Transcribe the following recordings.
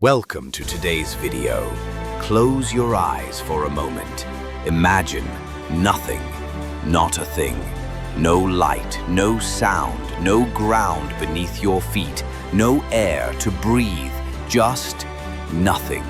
Welcome to today's video. Close your eyes for a moment. Imagine nothing, not a thing. No light, no sound, no ground beneath your feet, no air to breathe, just nothing.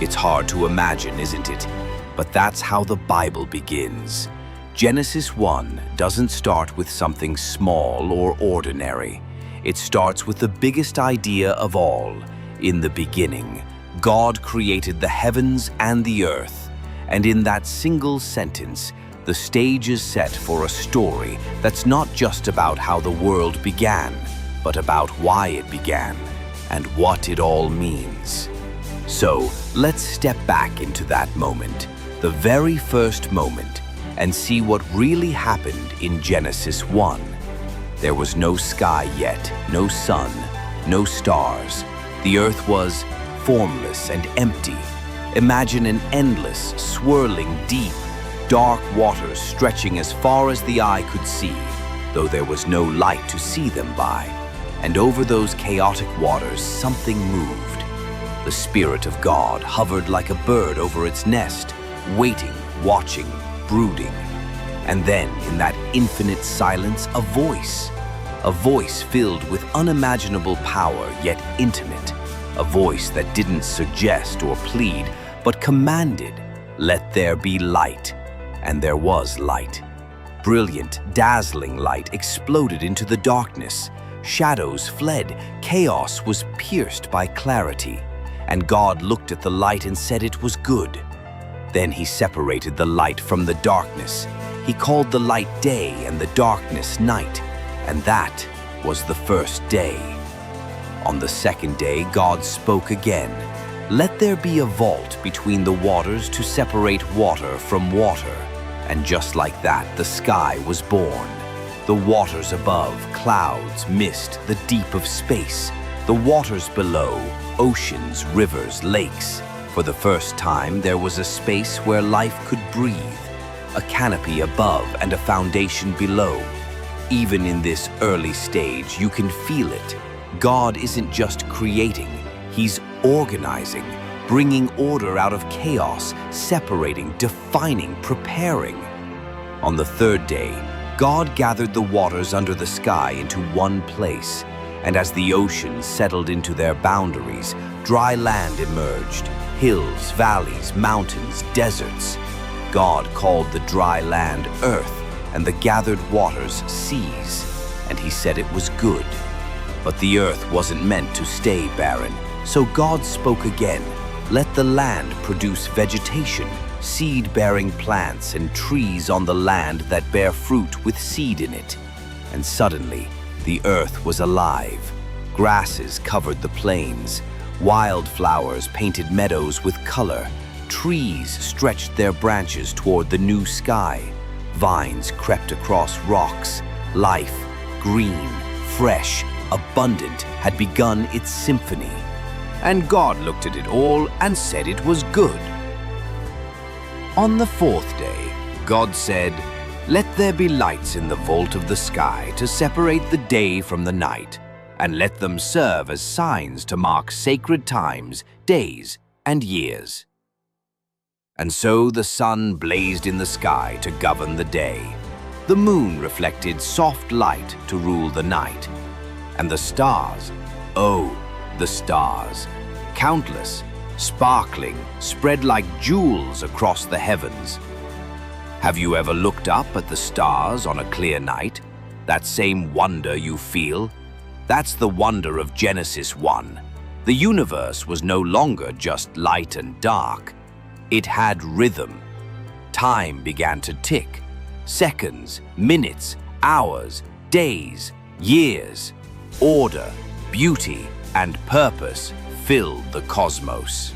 It's hard to imagine, isn't it? But that's how the Bible begins. Genesis 1 doesn't start with something small or ordinary. It starts with the biggest idea of all. In the beginning, God created the heavens and the earth, and in that single sentence, the stage is set for a story that's not just about how the world began, but about why it began and what it all means. So, let's step back into that moment, the very first moment, and see what really happened in Genesis 1. There was no sky yet, no sun, no stars. The earth was formless and empty. Imagine an endless, swirling, deep, dark waters stretching as far as the eye could see, though there was no light to see them by. And over those chaotic waters, something moved. The Spirit of God hovered like a bird over its nest, waiting, watching, brooding. And then, in that infinite silence, a voice filled with unimaginable power, yet intimate. A voice that didn't suggest or plead, but commanded, "Let there be light." And there was light. Brilliant, dazzling light exploded into the darkness. Shadows fled. Chaos was pierced by clarity. And God looked at the light and said it was good. Then he separated the light from the darkness. He called the light day and the darkness night. And that was the first day. On the second day, God spoke again. "Let there be a vault between the waters to separate water from water." And just like that, the sky was born. The waters above, clouds, mist, the deep of space. The waters below, oceans, rivers, lakes. For the first time, there was a space where life could breathe. A canopy above and a foundation below. Even in this early stage, you can feel it. God isn't just creating, he's organizing, bringing order out of chaos, separating, defining, preparing. On the third day, God gathered the waters under the sky into one place, and as the oceans settled into their boundaries, dry land emerged, hills, valleys, mountains, deserts. God called the dry land earth, and the gathered waters seas, and he said it was good. But the earth wasn't meant to stay barren, so God spoke again. "Let the land produce vegetation, seed-bearing plants and trees on the land that bear fruit with seed in it." And suddenly, the earth was alive. Grasses covered the plains. Wildflowers painted meadows with color. Trees stretched their branches toward the new sky. Vines crept across rocks. Life, green, fresh, abundant, had begun its symphony. And God looked at it all and said it was good. On the fourth day, God said, "Let there be lights in the vault of the sky to separate the day from the night, and let them serve as signs to mark sacred times, days, and years." And so the sun blazed in the sky to govern the day. The moon reflected soft light to rule the night. And the stars, oh, the stars, countless, sparkling, spread like jewels across the heavens. Have you ever looked up at the stars on a clear night? That same wonder you feel? That's the wonder of Genesis 1. The universe was no longer just light and dark. It had rhythm. Time began to tick. Seconds, minutes, hours, days, years. Order, beauty, and purpose filled the cosmos.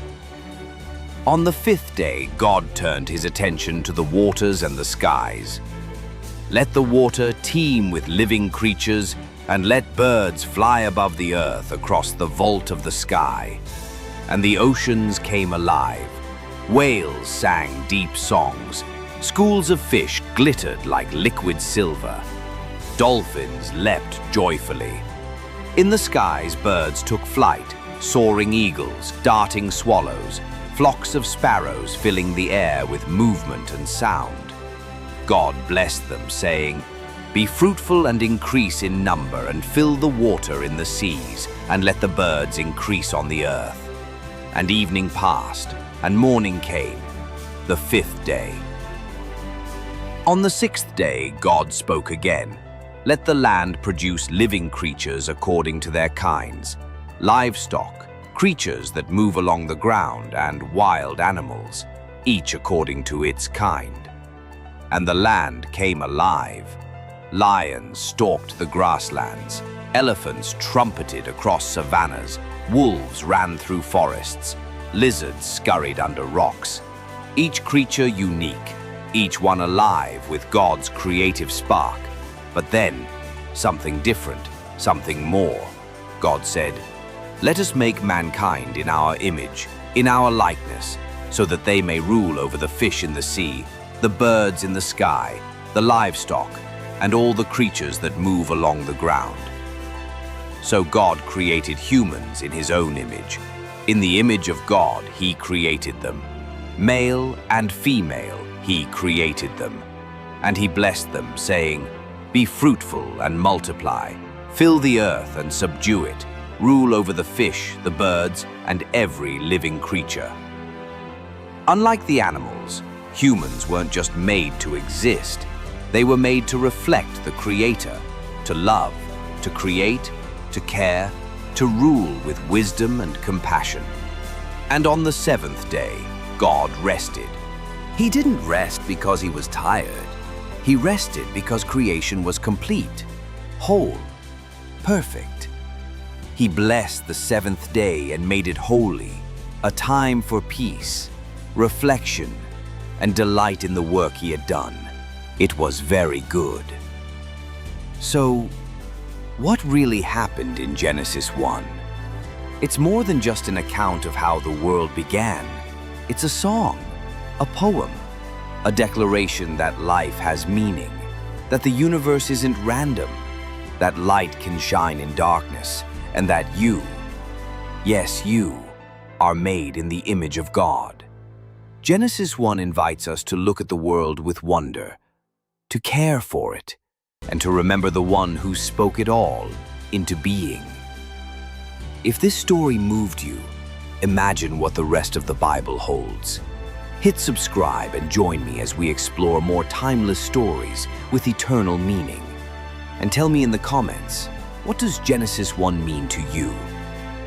On the fifth day, God turned his attention to the waters and the skies. "Let the water teem with living creatures, and let birds fly above the earth across the vault of the sky." And the oceans came alive. Whales sang deep songs. Schools of fish glittered like liquid silver. Dolphins leapt joyfully. In the skies, birds took flight, soaring eagles, darting swallows, flocks of sparrows filling the air with movement and sound. God blessed them, saying, "Be fruitful and increase in number, and fill the water in the seas, and let the birds increase on the earth." And evening passed, and morning came, the fifth day. On the sixth day, God spoke again. "Let the land produce living creatures according to their kinds, livestock, creatures that move along the ground, and wild animals, each according to its kind." And the land came alive. Lions stalked the grasslands, elephants trumpeted across savannas, wolves ran through forests, lizards scurried under rocks, each creature unique, each one alive with God's creative spark. But then, something different, something more. God said, "Let us make mankind in our image, in our likeness, so that they may rule over the fish in the sea, the birds in the sky, the livestock, and all the creatures that move along the ground." So God created humans in his own image. In the image of God, he created them. Male and female, he created them. And he blessed them, saying, "Be fruitful and multiply, fill the earth and subdue it, rule over the fish, the birds, and every living creature." Unlike the animals, humans weren't just made to exist. They were made to reflect the Creator, to love, to create, to care, to rule with wisdom and compassion. And on the seventh day, God rested. He didn't rest because he was tired. He rested because creation was complete, whole, perfect. He blessed the seventh day and made it holy, a time for peace, reflection, and delight in the work he had done. It was very good. So, what really happened in Genesis 1? It's more than just an account of how the world began. It's a song, a poem, a declaration that life has meaning, that the universe isn't random, that light can shine in darkness, and that you, yes, you, are made in the image of God. Genesis 1 invites us to look at the world with wonder, to care for it, and to remember the one who spoke it all into being. If this story moved you, imagine what the rest of the Bible holds. Hit subscribe and join me as we explore more timeless stories with eternal meaning. And tell me in the comments, what does Genesis 1 mean to you?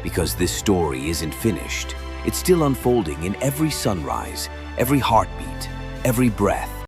Because this story isn't finished. It's still unfolding in every sunrise, every heartbeat, every breath.